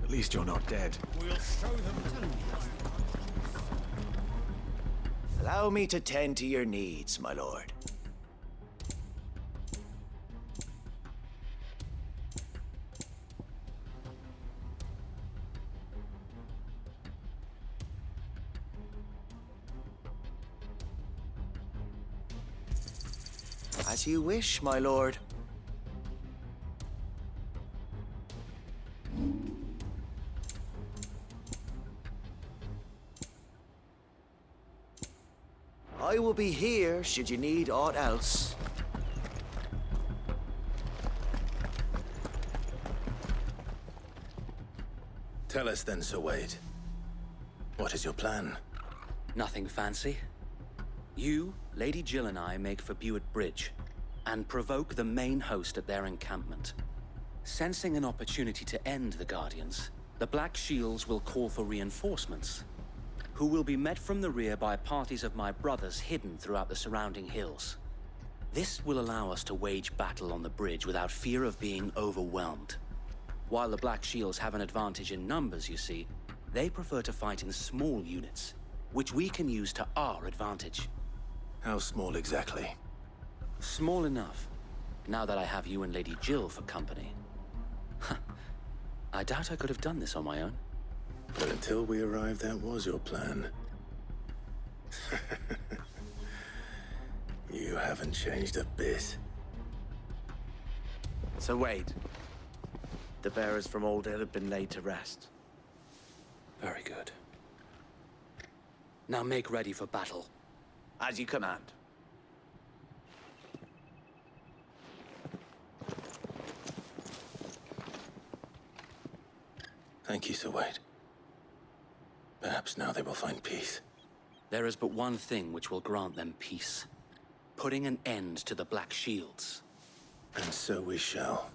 At least you're not dead. We'll show them. Allow me to tend to your needs, my lord. As you wish, my lord. I will be here should you need aught else. Tell us then, Sir Wade. What is your plan? Nothing fancy. You, Lady Jill and I make for Buett Bridge and provoke the main host at their encampment. Sensing an opportunity to end the Guardians, the Black Shields will call for reinforcements, who will be met from the rear by parties of my brothers hidden throughout the surrounding hills. This will allow us to wage battle on the bridge without fear of being overwhelmed. While the Black Shields have an advantage in numbers, you see, they prefer to fight in small units, which we can use to our advantage. How small exactly? Small enough, now that I have you and Lady Jill for company. I doubt I could have done this on my own. But until we arrived, that was your plan. You haven't changed a bit. So Wade, the bearers from Old Hill have been laid to rest. Very good. Now make ready for battle. As you command. Thank you, Sir Wade. Perhaps now they will find peace. There is but one thing which will grant them peace. Putting an end to the Black Shields. And so we shall.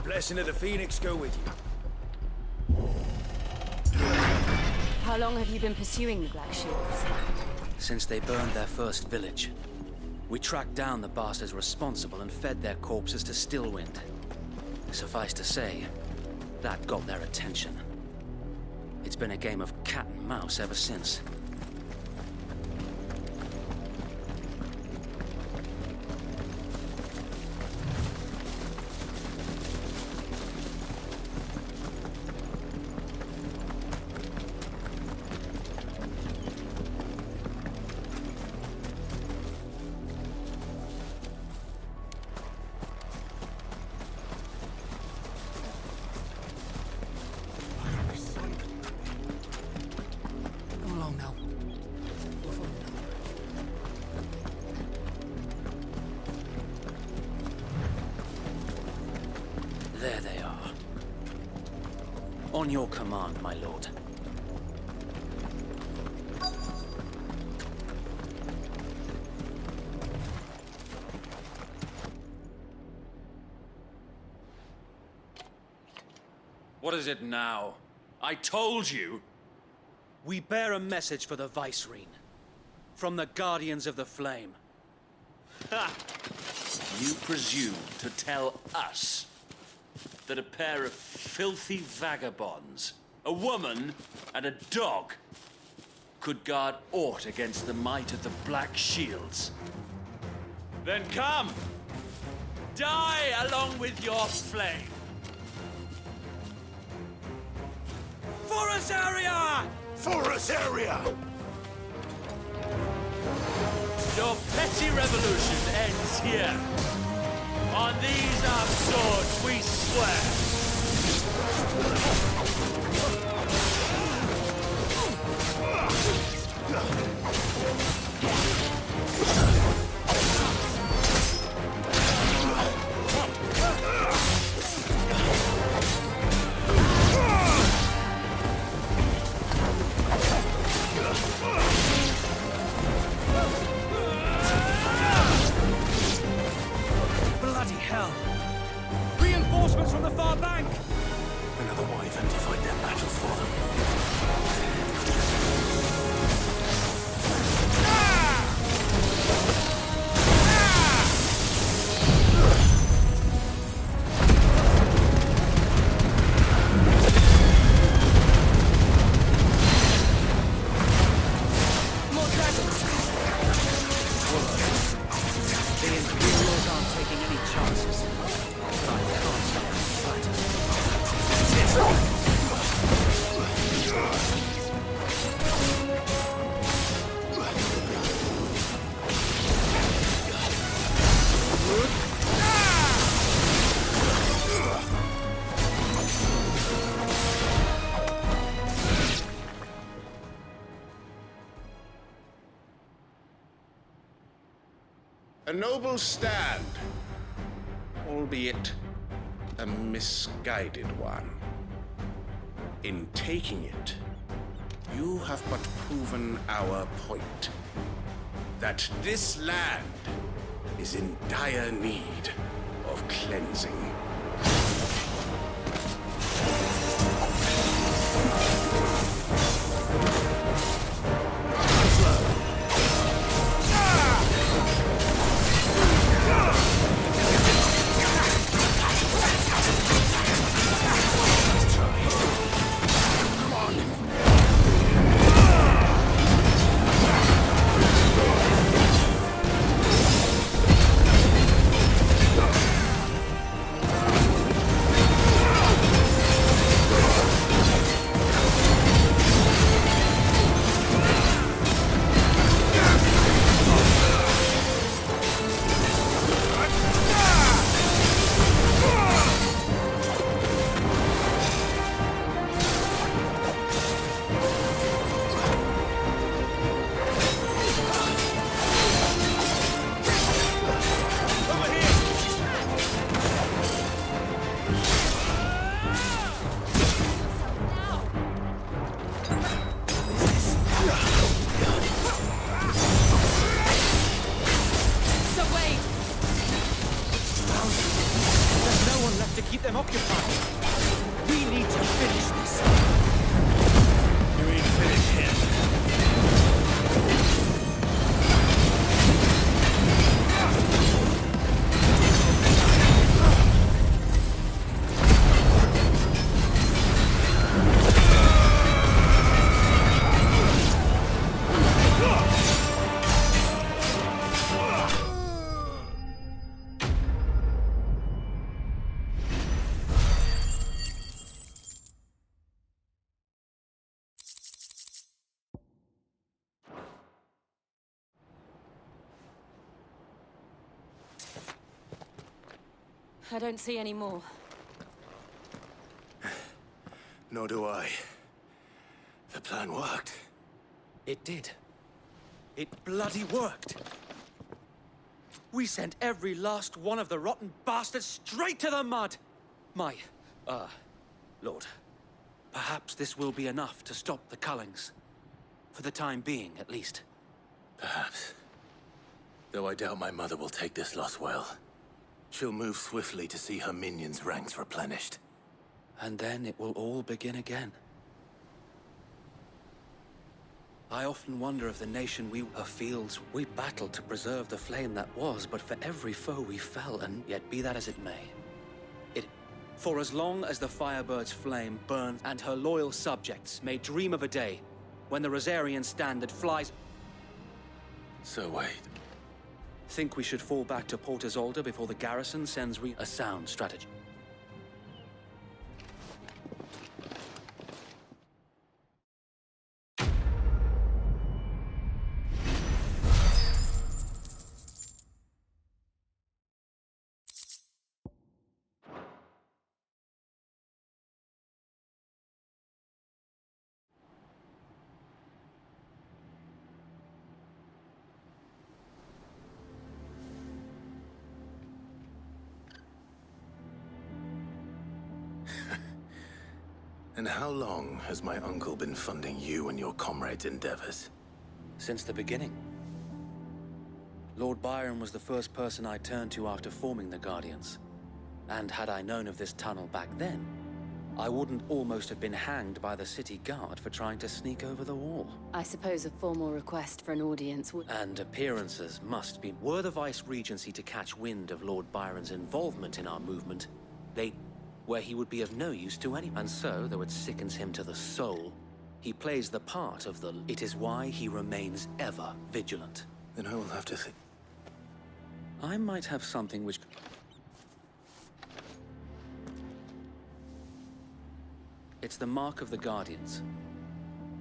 Blessing of the Phoenix go with you. How long have you been pursuing the Black Shields? Since they burned their first village. We tracked down the bastards responsible and fed their corpses to Stillwind. Suffice to say, that got their attention. It's been a game of cat and mouse ever since. There they are. On your command, my lord. What is it now? I told you! We bear a message for the Vicereine. From the Guardians of the Flame. Ha! You presume to tell us that a pair of filthy vagabonds, a woman and a dog, could guard aught against the might of the Black Shields? Then come! Die along with your flame! For us area! For us area! Your petty revolution ends here. On these our swords we swear. bank! Another wyvern to fight their battles for them. More dragons! The Imperials aren't taking any chances. I can't stop them fighting. A noble stand, albeit a misguided one. In taking it, you have but proven our point. That this land is in dire need of cleansing. I don't see any more. Nor do I. The plan worked. It did. It bloody worked. We sent every last one of the rotten bastards straight to the mud! Lord, perhaps this will be enough to stop the Cullings. For the time being, at least. Perhaps. Though I doubt my mother will take this loss well. She'll move swiftly to see her minions' ranks replenished. And then it will all begin again. I often wonder if the nation her fields, we battled to preserve the flame that was, but for every foe we fell, and yet be that as it may. For as long as the Firebird's flame burns and her loyal subjects may dream of a day when the Rosarian standard flies... So wait. Think we should fall back to Port Isolde before the garrison sends a sound strategy. And how long has my uncle been funding you and your comrades' endeavors? Since the beginning. Lord Byron was the first person I turned to after forming the Guardians. And had I known of this tunnel back then, I wouldn't almost have been hanged by the city guard for trying to sneak over the wall. I suppose a formal request for an audience would... And appearances must be... Were the Vice-Regency to catch wind of Lord Byron's involvement in our movement, where he would be of no use to anyone. And so, though it sickens him to the soul, he plays the part of the... It is why he remains ever vigilant. Then I will have to think. I might have something which... It's the mark of the Guardians.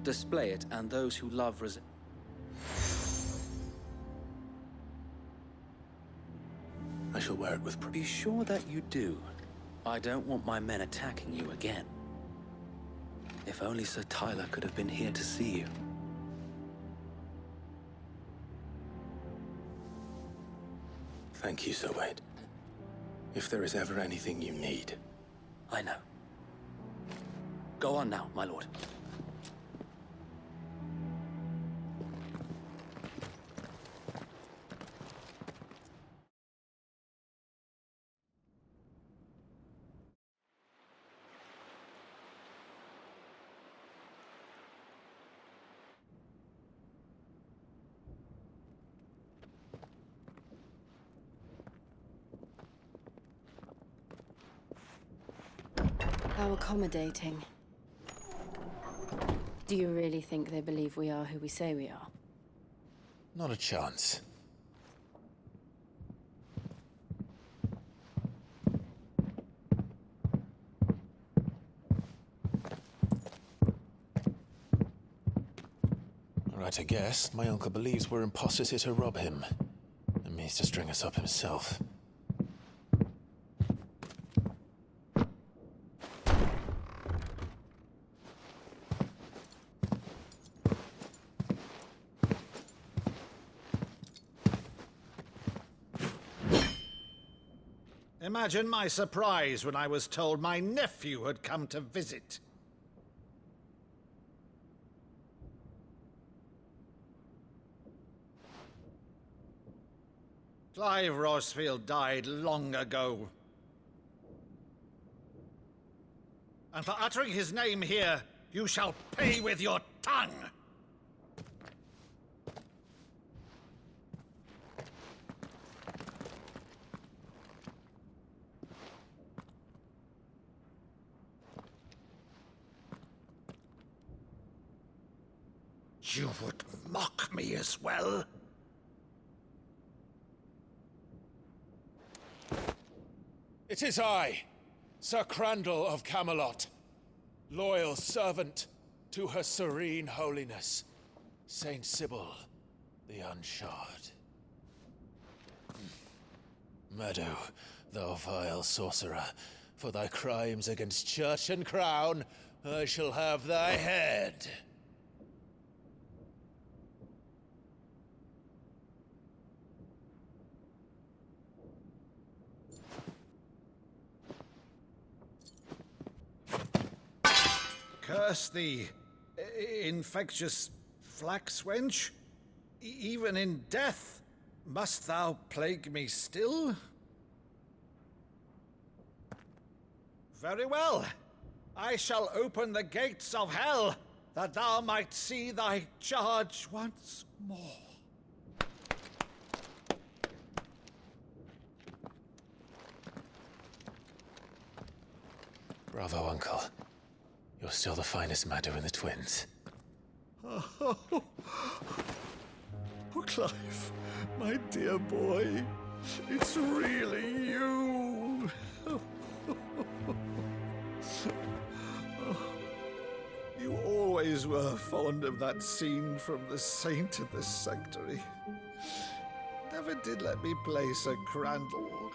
Display it, and those who love I shall wear it with Be sure that you do. I don't want my men attacking you again. If only Sir Tyler could have been here to see you. Thank you, Sir Wade. If there is ever anything you need. I know. Go on now, my lord. How accommodating. Do you really think they believe we are who we say we are? Not a chance. Right, I guess. My uncle believes we're imposters here to rob him. And means to string us up himself. Imagine my surprise when I was told my nephew had come to visit. Clive Rosfield died long ago. And for uttering his name here, you shall pay with your tongue! You would mock me as well? It is I, Sir Crandall of Camelot, loyal servant to Her Serene Holiness, Saint Sybil the Unshod. Meadow, thou vile sorcerer, for thy crimes against church and crown, I shall have thy head. Curse thee, infectious flax wench. Even in death, must thou plague me still? Very well. I shall open the gates of hell, that thou might see thy charge once more. Bravo, Uncle. You're still the finest Meadow in the twins. Oh, Clive, my dear boy, it's really you. You always were fond of that scene from The Saint of the Sanctuary. Never did let me play Sir Crandall.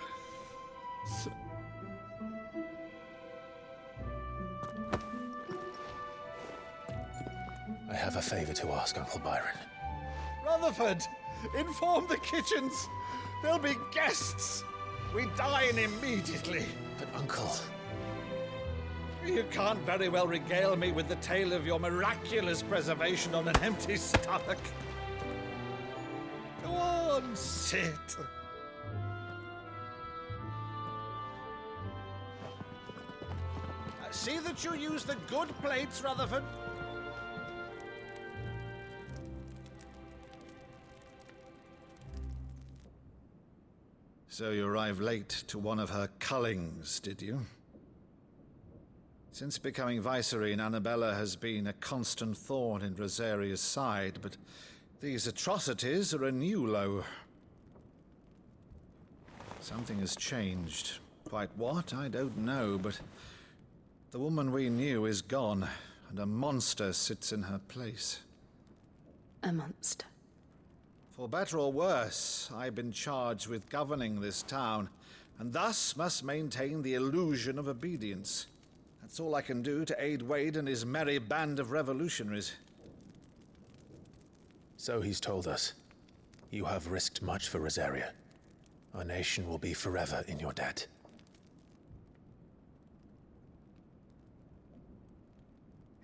I have a favor to ask, Uncle Byron. Rutherford, inform the kitchens. There'll be guests. We dine immediately. But, Uncle... You can't very well regale me with the tale of your miraculous preservation on an empty stomach. Go on, sit. See that you use the good plates, Rutherford. So you arrived late to one of her cullings, did you? Since becoming Vicereine, Annabella has been a constant thorn in Rosaria's side, but these atrocities are a new low. Something has changed. Quite what, I don't know, but the woman we knew is gone, and a monster sits in her place. A monster. For better or worse, I've been charged with governing this town, and thus must maintain the illusion of obedience. That's all I can do to aid Wade and his merry band of revolutionaries. So he's told us. You have risked much for Rosaria. Our nation will be forever in your debt.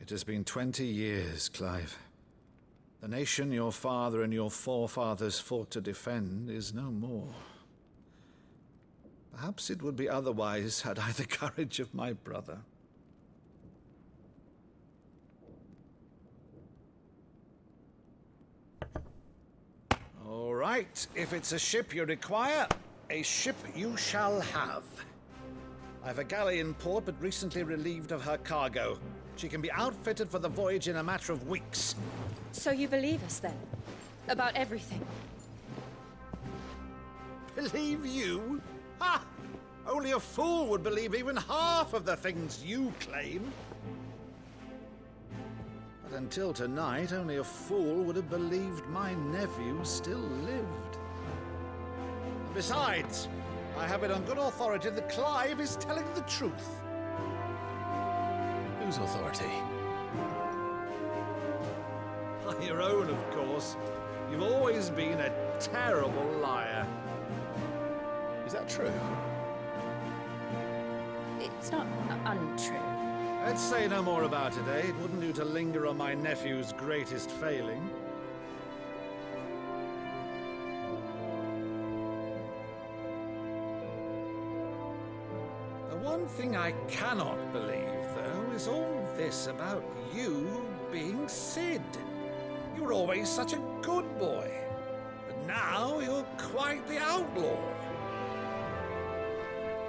It has been 20 years, Clive. The nation your father and your forefathers fought to defend is no more. Perhaps it would be otherwise had I the courage of my brother. All right, if it's a ship you require, a ship you shall have. I've a galley in port, but recently relieved of her cargo. She can be outfitted for the voyage in a matter of weeks. So you believe us then? About everything? Believe you? Ha! Only a fool would believe even half of the things you claim. But until tonight, only a fool would have believed my nephew still lived. And besides, I have it on good authority that Clive is telling the truth. Whose authority? Your own, of course. You've always been a terrible liar. Is that true? It's not untrue. Let's say no more about it, eh? It wouldn't do to linger on my nephew's greatest failing. The one thing I cannot believe, though, is all this about you being Sid. You were always such a good boy, but now you're quite the outlaw.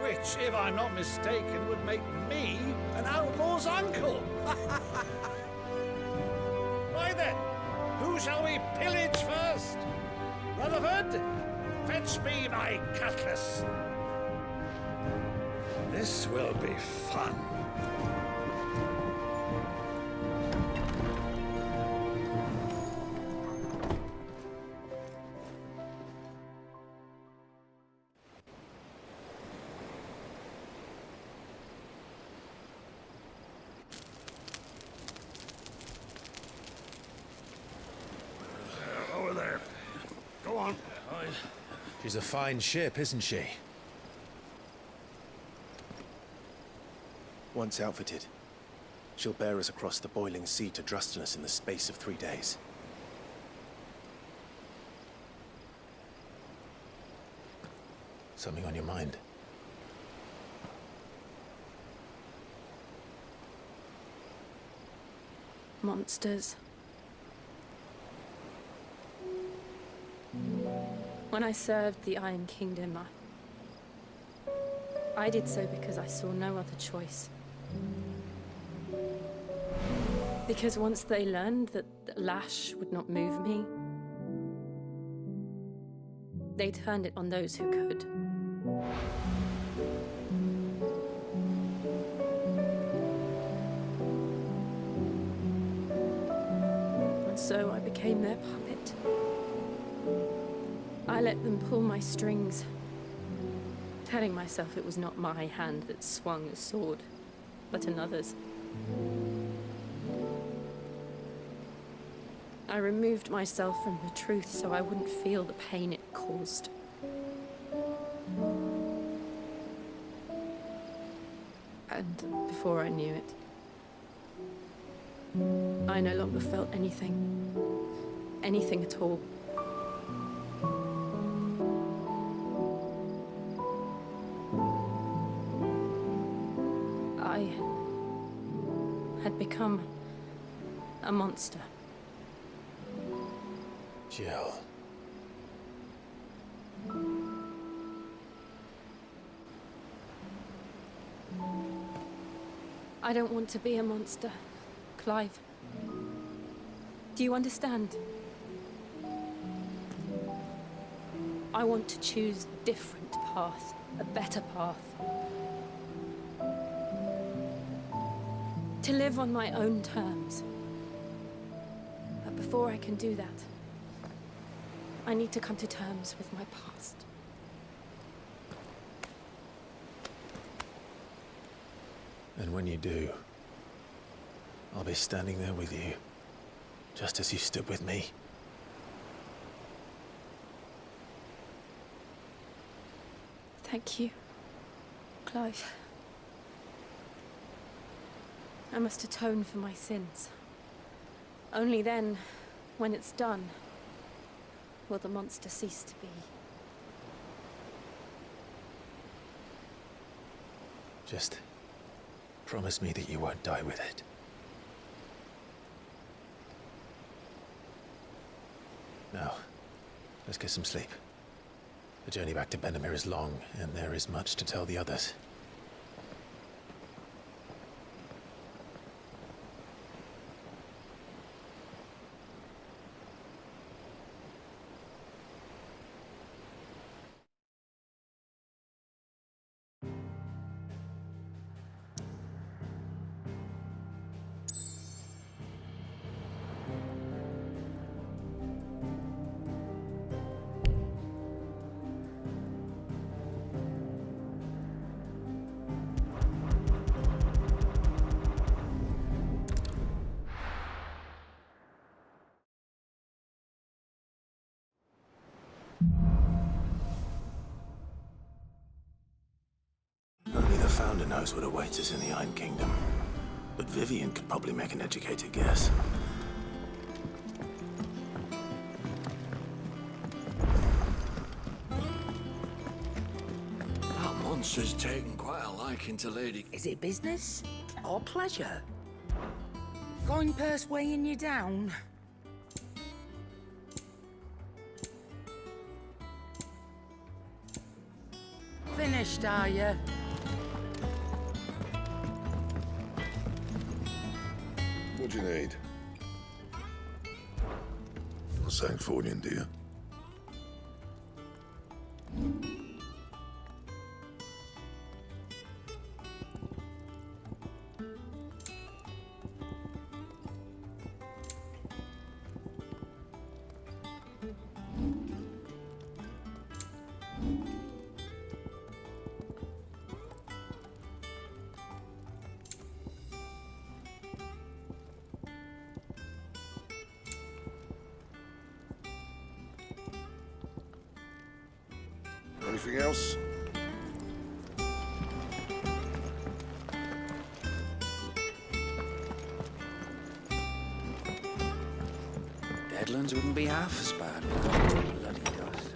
Which, if I'm not mistaken, would make me an outlaw's uncle. Right then, who shall we pillage first? Rutherford, fetch me my cutlass. This will be fun. Over there. Go on. She's a fine ship, isn't she? Once outfitted, she'll bear us across the boiling sea to Drustinus in the space of 3 days. Something on your mind? Monsters. When I served the Iron Kingdom, I did so because I saw no other choice. Because once they learned that the lash would not move me, they turned it on those who could. And so I became their puppet. I let them pull my strings, telling myself it was not my hand that swung the sword, but another's. I removed myself from the truth so I wouldn't feel the pain it caused. And before I knew it, I no longer felt anything. Anything at all. had become a monster. Jill. I don't want to be a monster, Clive. Do you understand? I want to choose a different path, a better path. To live on my own terms. But before I can do that, I need to come to terms with my past. And when you do, I'll be standing there with you, just as you stood with me. Thank you, Clive. I must atone for my sins. Only then, when it's done, will the monster cease to be. Just promise me that you won't die with it. Now, let's get some sleep. The journey back to Benamir is long, and there is much to tell the others. Only the Founder knows what awaits us in the Iron Kingdom. But Vivian could probably make an educated guess. That monster's taken quite a liking to Lady. Is it business or pleasure? Coin purse weighing you down? Finished, are you? What do you need? Not saying fortune, do you? Anything else? Deadlands wouldn't be half as bad without bloody dust.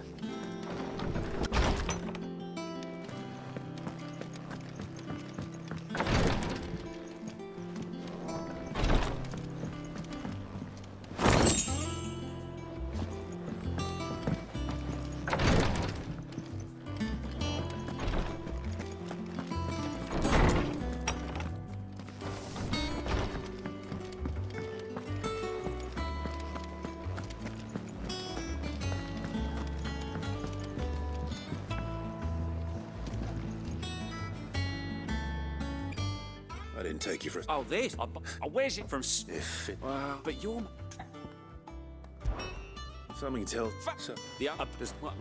I didn't take you for a... Oh, this? Where's it from? If it... Wow. But you're... Something tell... The up... Just what?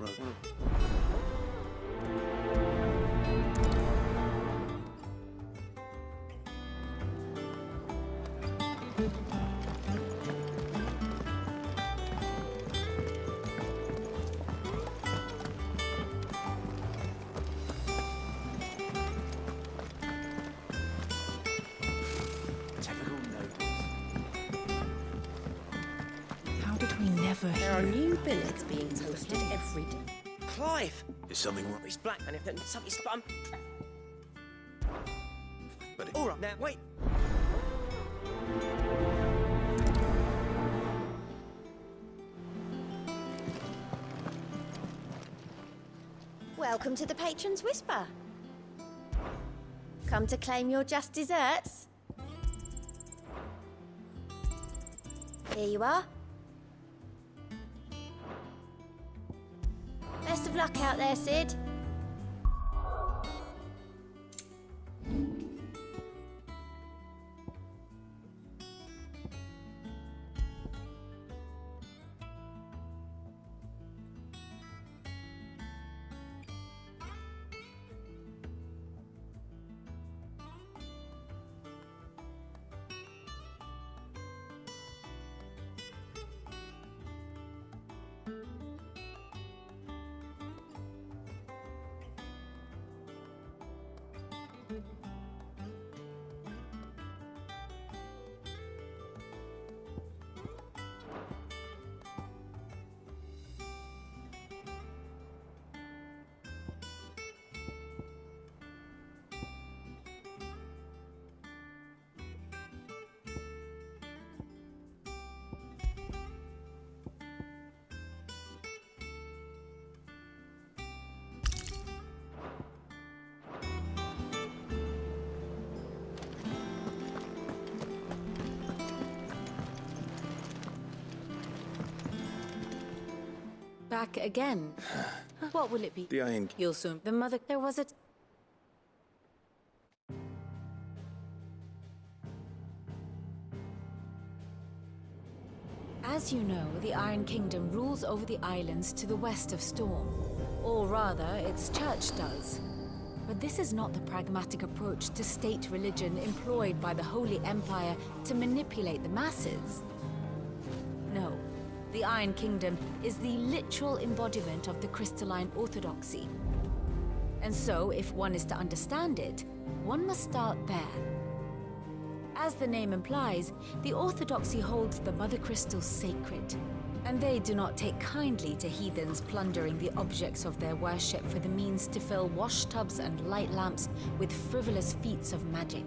How did we never hear? There are new billets being posted every day. Clive! Is something wrong? He's black and if something's... But All right, now, wait. Welcome to the Patron's Whisper. Come to claim your just desserts? Here you are. Best of luck out there, Sid. Back again. What will it be? The Iron... You'll soon... The mother... There was a... As you know, the Iron Kingdom rules over the islands to the west of Storm. Or rather, its church does. But this is not the pragmatic approach to state religion employed by the Holy Empire to manipulate the masses. No. The Iron Kingdom is the literal embodiment of the crystalline orthodoxy. And so, if one is to understand it, one must start there. As the name implies, the orthodoxy holds the Mother Crystals sacred, and they do not take kindly to heathens plundering the objects of their worship for the means to fill washtubs and light lamps with frivolous feats of magic.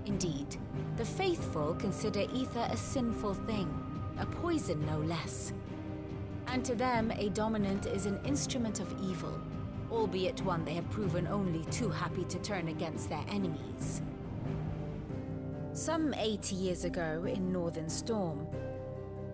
Indeed, the faithful consider ether a sinful thing, a poison no less. And to them, a dominant is an instrument of evil, albeit one they have proven only too happy to turn against their enemies. Some 80 years ago in Northern Storm,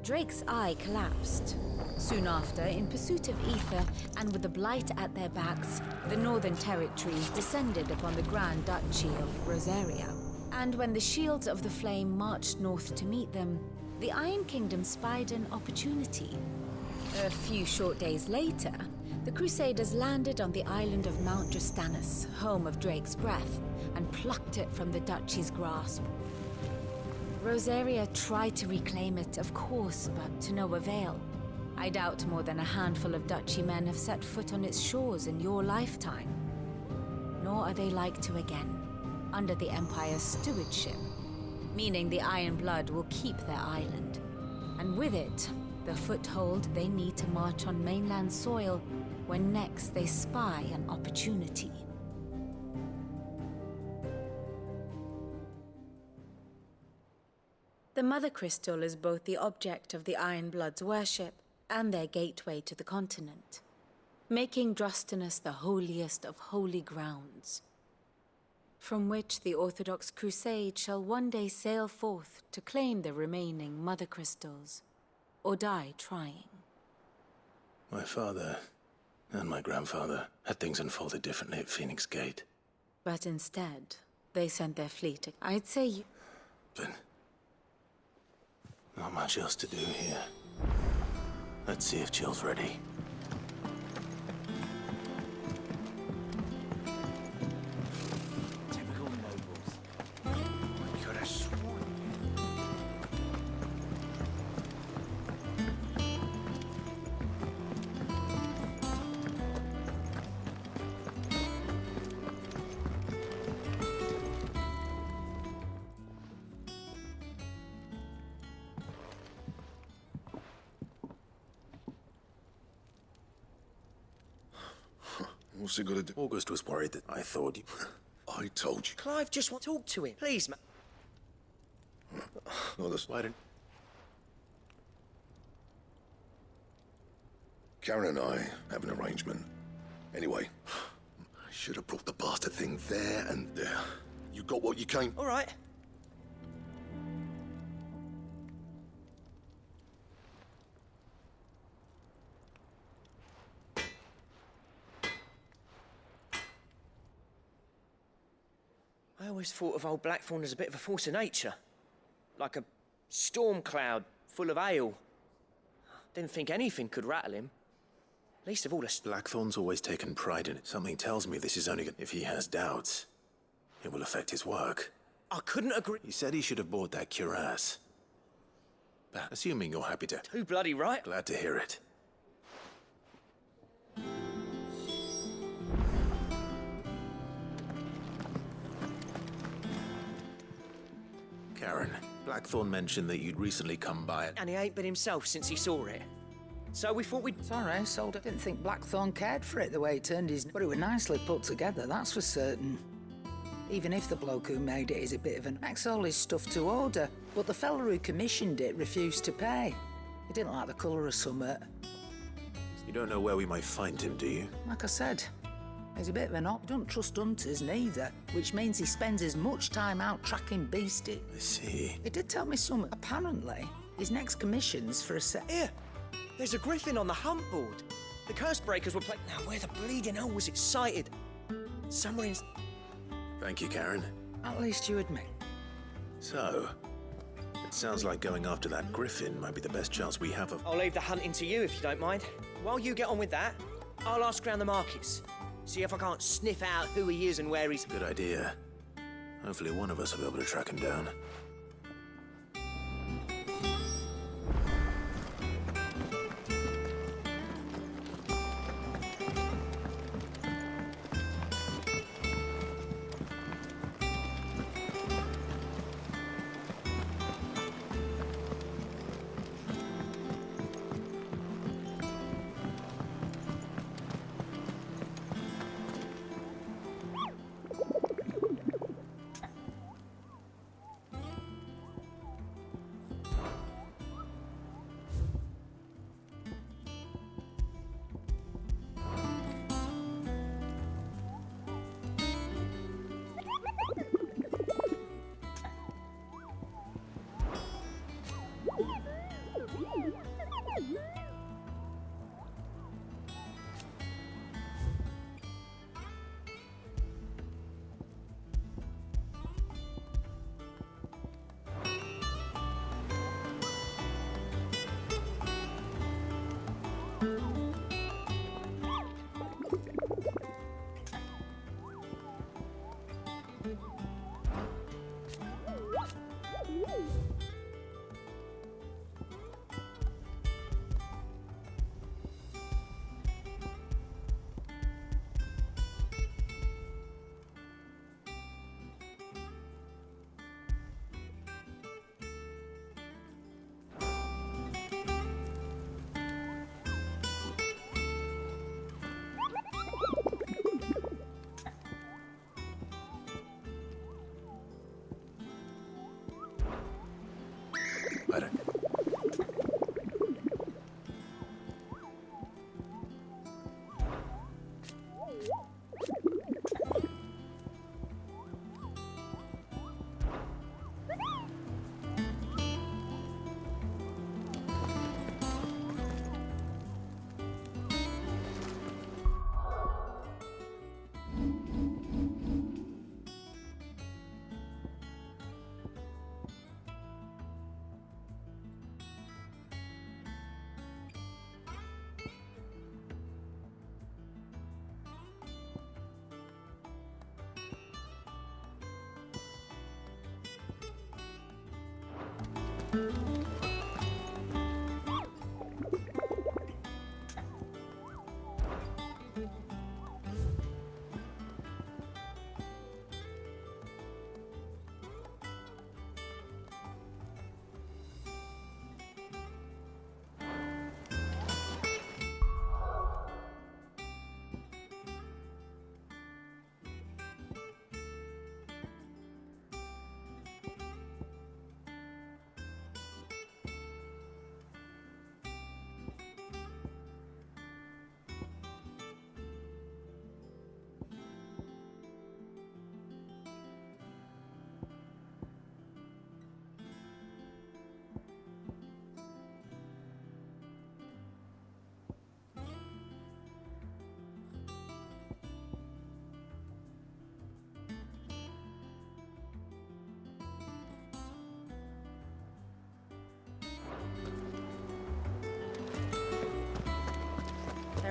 Drake's eye collapsed. Soon after, in pursuit of ether and with the blight at their backs, the Northern Territories descended upon the Grand Duchy of Rosaria. And when the Shields of the Flame marched north to meet them, the Iron Kingdom spied an opportunity. A few short days later, the Crusaders landed on the island of Mount Justanus, home of Drake's breath, and plucked it from the duchy's grasp. Rosaria tried to reclaim it, of course, but to no avail. I doubt more than a handful of duchy men have set foot on its shores in your lifetime. Nor are they like to again, under the Empire's stewardship, meaning the Iron Blood will keep their island, and with it, the foothold they need to march on mainland soil when next they spy an opportunity. The Mother Crystal is both the object of the Iron Blood's worship and their gateway to the continent, making Drustinus the holiest of holy grounds, from which the Orthodox Crusade shall one day sail forth to claim the remaining Mother Crystals, or die trying. My father and my grandfather had things unfolded differently at Phoenix Gate. But instead, they sent their fleet. I'd say you... But not much else to do here. Let's see if Jill's ready. Typical nobles. I could have sworn. What's he got to do? August was worried that I thought you... I told you. Clive just want to talk to him. Please, man. Well, that's... Why didn't... Karen and I have an arrangement. Anyway, I should have brought the bastard thing there and there. You got what you came... All right. I always thought of old Blackthorn as a bit of a force of nature. Like a storm cloud full of hail. Didn't think anything could rattle him. Least of all the... Blackthorn's always taken pride in it. Something tells me this is only... If he has doubts, it will affect his work. I couldn't agree... He said he should have bought that cuirass. But assuming you're happy to... Too bloody right. Glad to hear it. Karen, Blackthorn mentioned that you'd recently come by it. And he ain't been himself since he saw it. So we thought we'd... Sorry, sold it. Didn't think Blackthorn cared for it the way he turned his... But it was nicely put together, that's for certain. Even if the bloke who made it is a bit of an... Makes all his stuff to order. But the fella who commissioned it refused to pay. He didn't like the colour of summit. You don't know where we might find him, do you? Like I said, he's a bit of an op. Don't trust hunters neither, which means he spends as much time out tracking beastie. I see. He did tell me something. Apparently, his next commission's for a set... Here! There's a griffin on the hunt board. The curse breakers were playing... Now, where the bleeding hell was it sighted? Somewhere in... Thank you, Karen. At least you admit. So, it sounds like going after that griffin might be the best chance we have of... I'll leave the hunting to you if you don't mind. While you get on with that, I'll ask around the markets. See if I can't sniff out who he is and where he's... Good idea. Hopefully one of us will be able to track him down.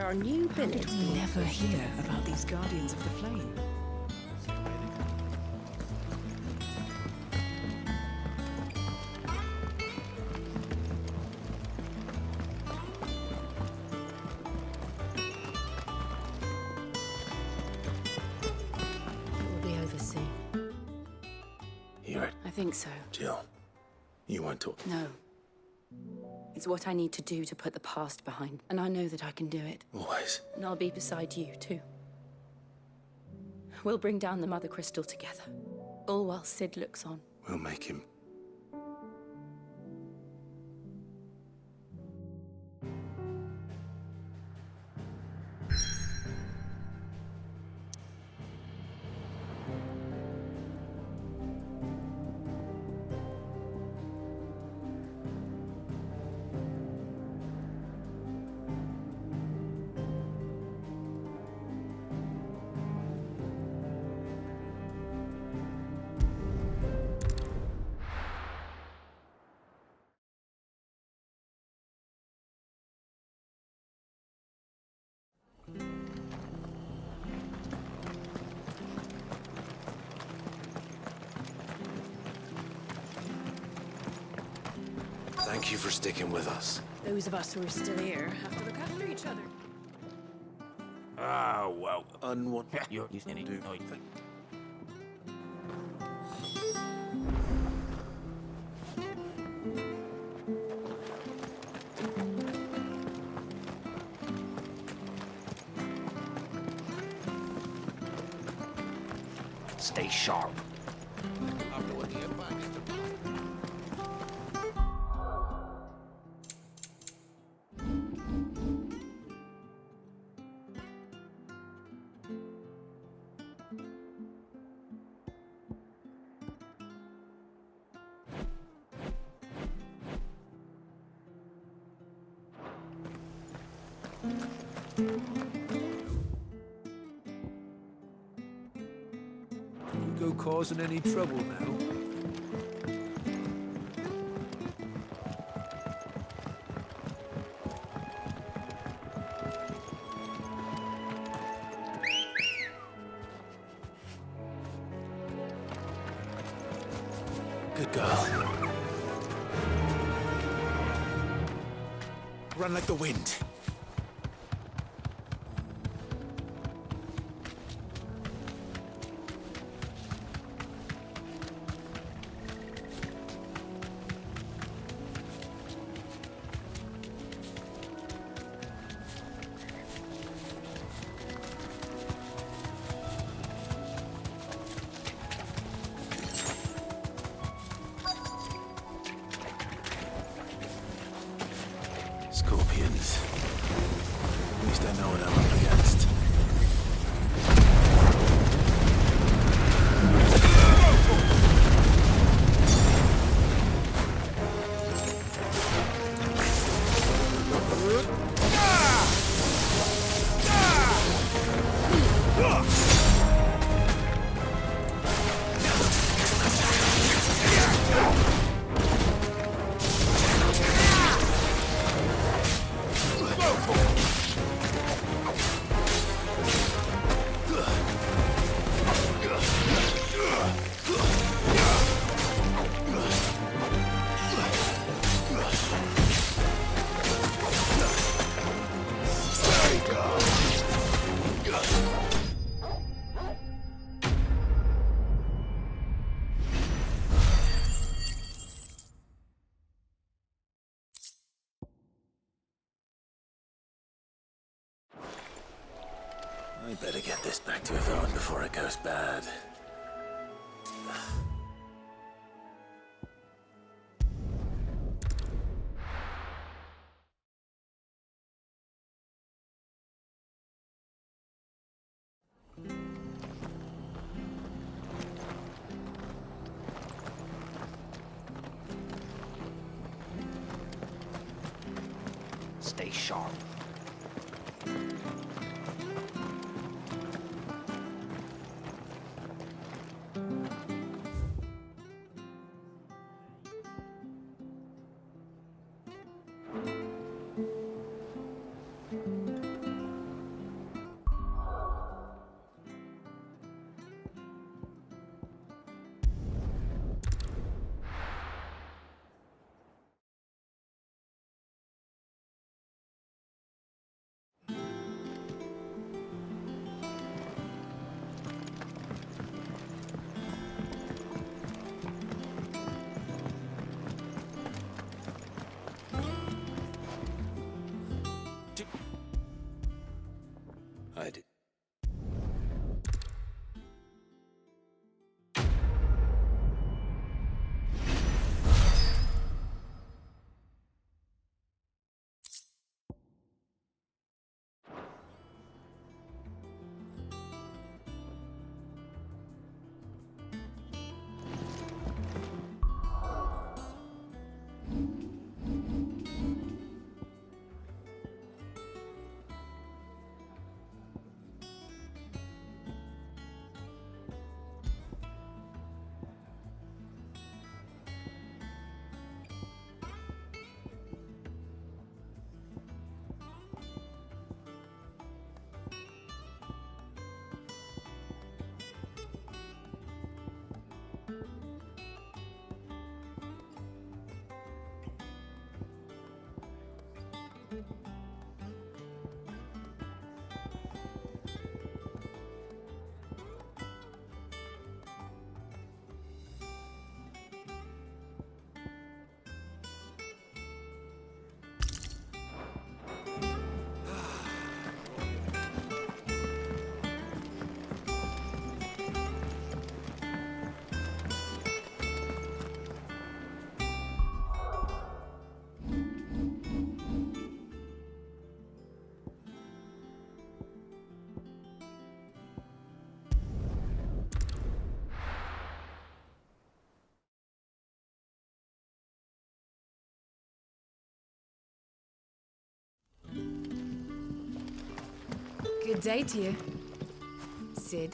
our new How billets. did we never hear about these Guardians of the Flame? It will be over soon. Hear it? I think so. Jill, you won't talk. No. It's what I need to do to put the past behind, and I know that I can do it. Always. And I'll be beside you, too. We'll bring down the Mother Crystal together, all while Sid looks on. We'll make him. Thank you for sticking with us. Those of us who are still here have to look after each other. Ah, well. Unwanted. You're any do nothing. Stay sharp. Don't go causing any trouble now. Good girl. Run like the wind. Scorpions. At least I know what I'm up against. I better get this back to Yvonne before it goes bad. Stay sharp. Good day to you, Sid.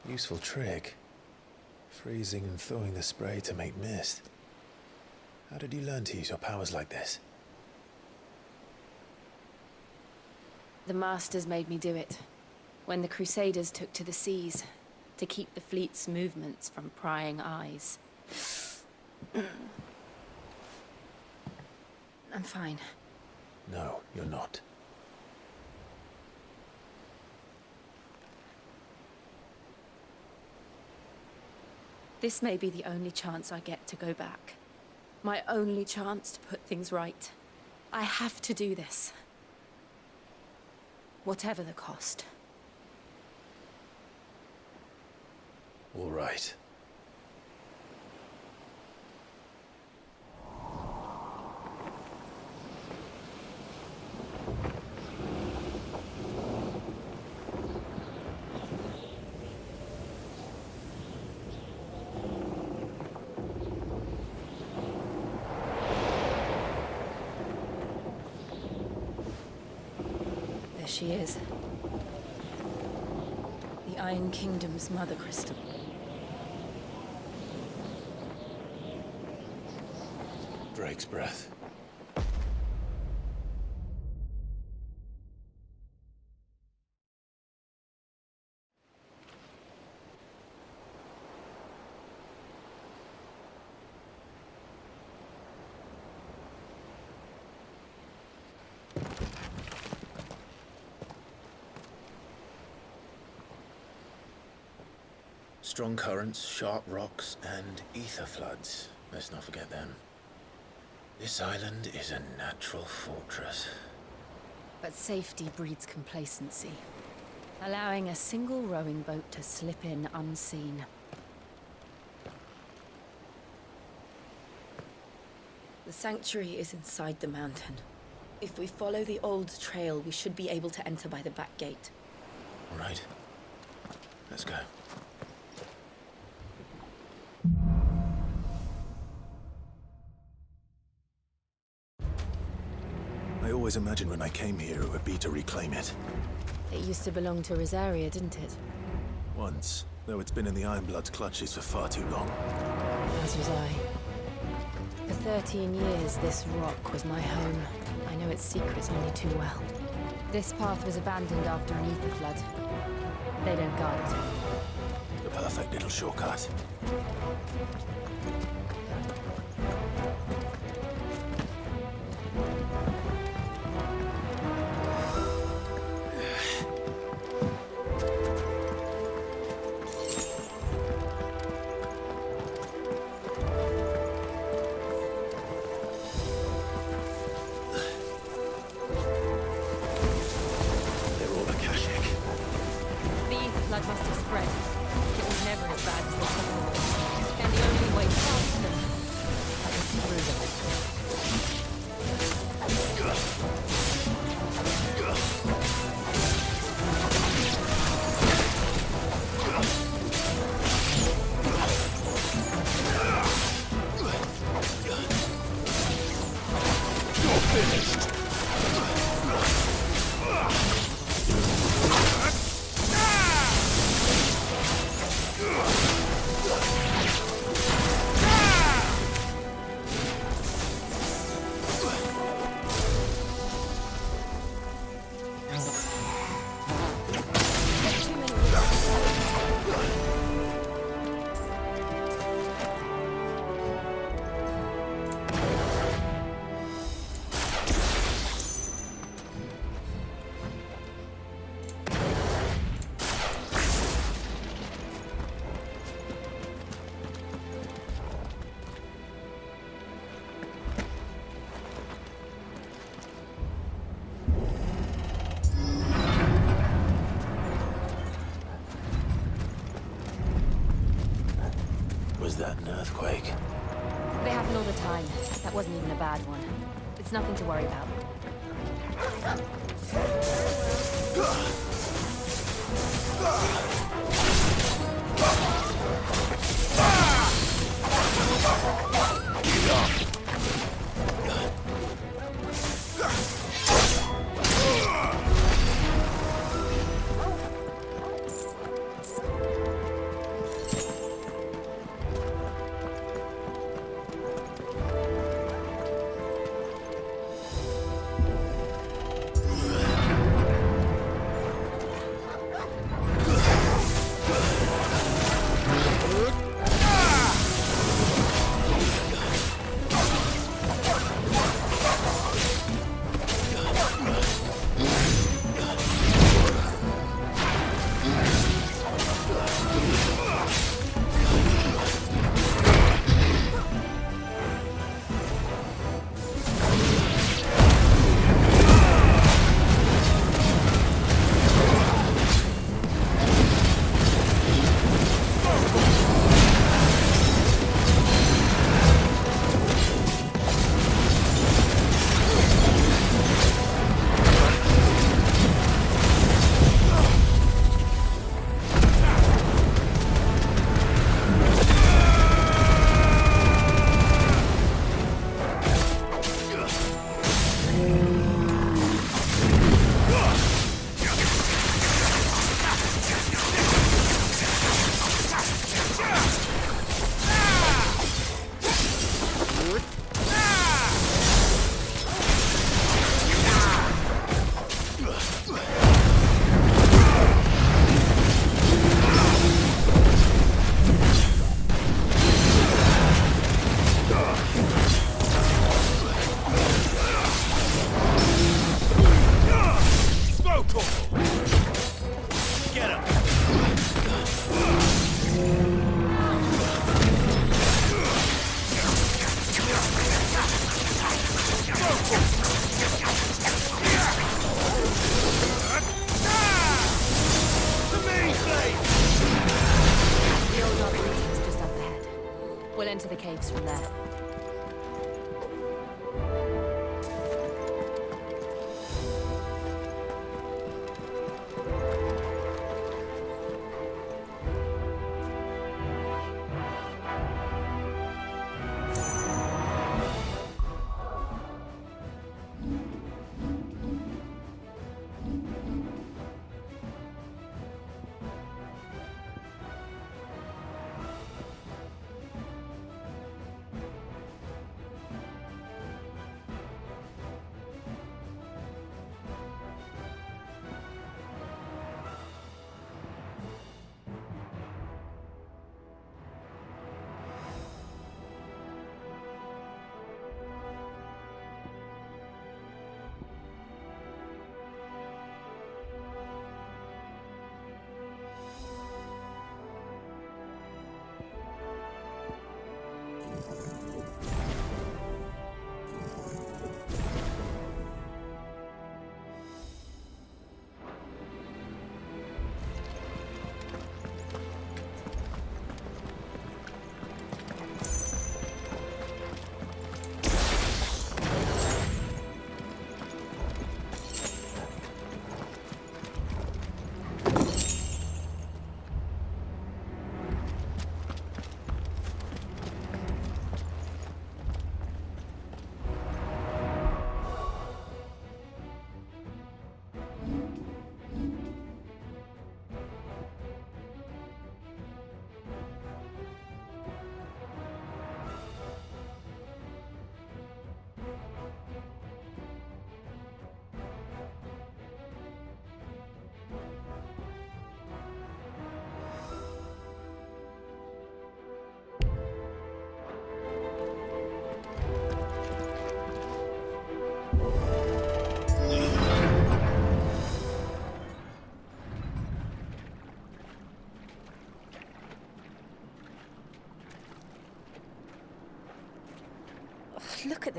Useful trick. Freezing and thawing the spray to make mist. How did you learn to use your powers like this? The Masters made me do it. When the Crusaders took to the seas, to keep the fleet's movements from prying eyes. I'm fine. No, you're not. This may be the only chance I get to go back. My only chance to put things right. I have to do this. Whatever the cost. All right. There she is. The Iron Kingdom's Mother Crystal. Drake's breath. Strong currents, sharp rocks, and ether floods. Let's not forget them. This island is a natural fortress. But safety breeds complacency. Allowing a single rowing boat to slip in unseen. The sanctuary is inside the mountain. If we follow the old trail, we should be able to enter by the back gate. All right. Let's go. I always imagined when I came here it would be to reclaim it. It used to belong to Rosaria, didn't it? Once, though it's been in the Ironblood's clutches for far too long. As was I. For 13 years, this rock was my home. I know its secrets only too well. This path was abandoned after an ether flood. They don't guard it. The perfect little shortcut. They're all Akashic. The ether flood must have spread. It was never as bad as this before. And the only way past them was through them. Was that an earthquake? They happen all the time. That wasn't even a bad one. It's nothing to worry about.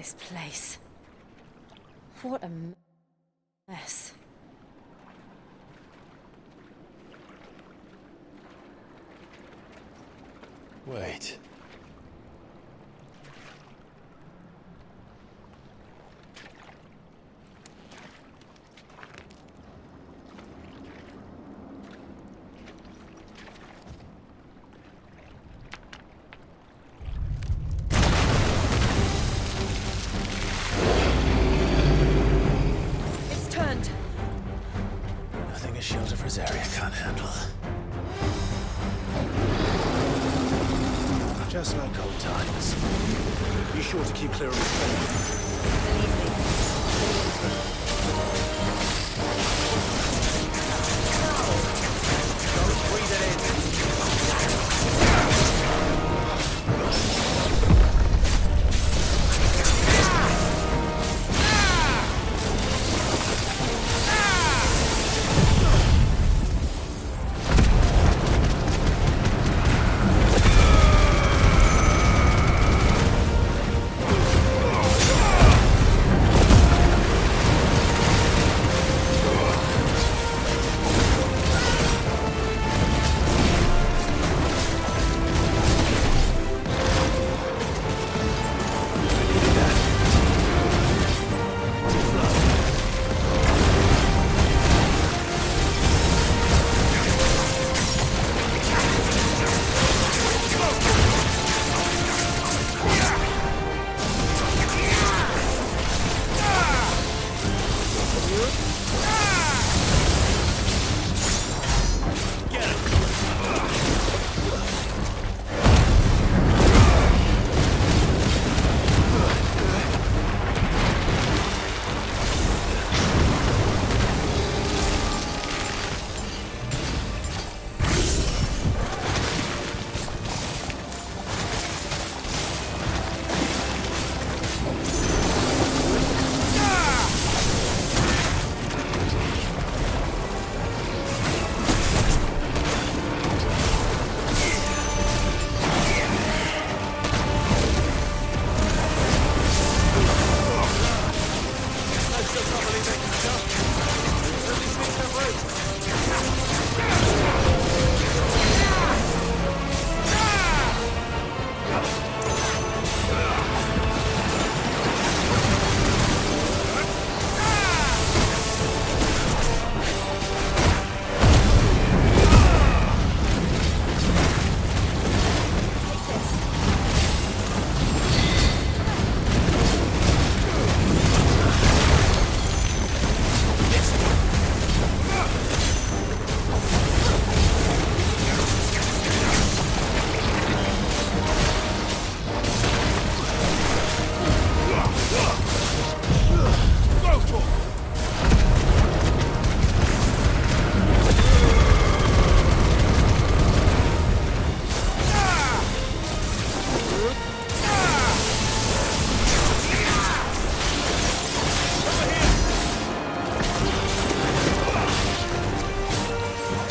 this place. What a mess. Wait. It's turned. Nothing a shield of Rosaria can't handle. Just like old times. Be sure to keep clear of his plane. Believe me. Don't breathe it in.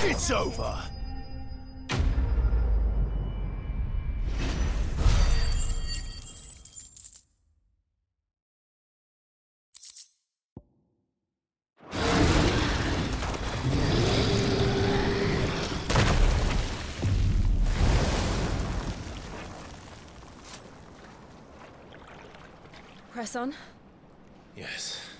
It's over! Press on. Yes.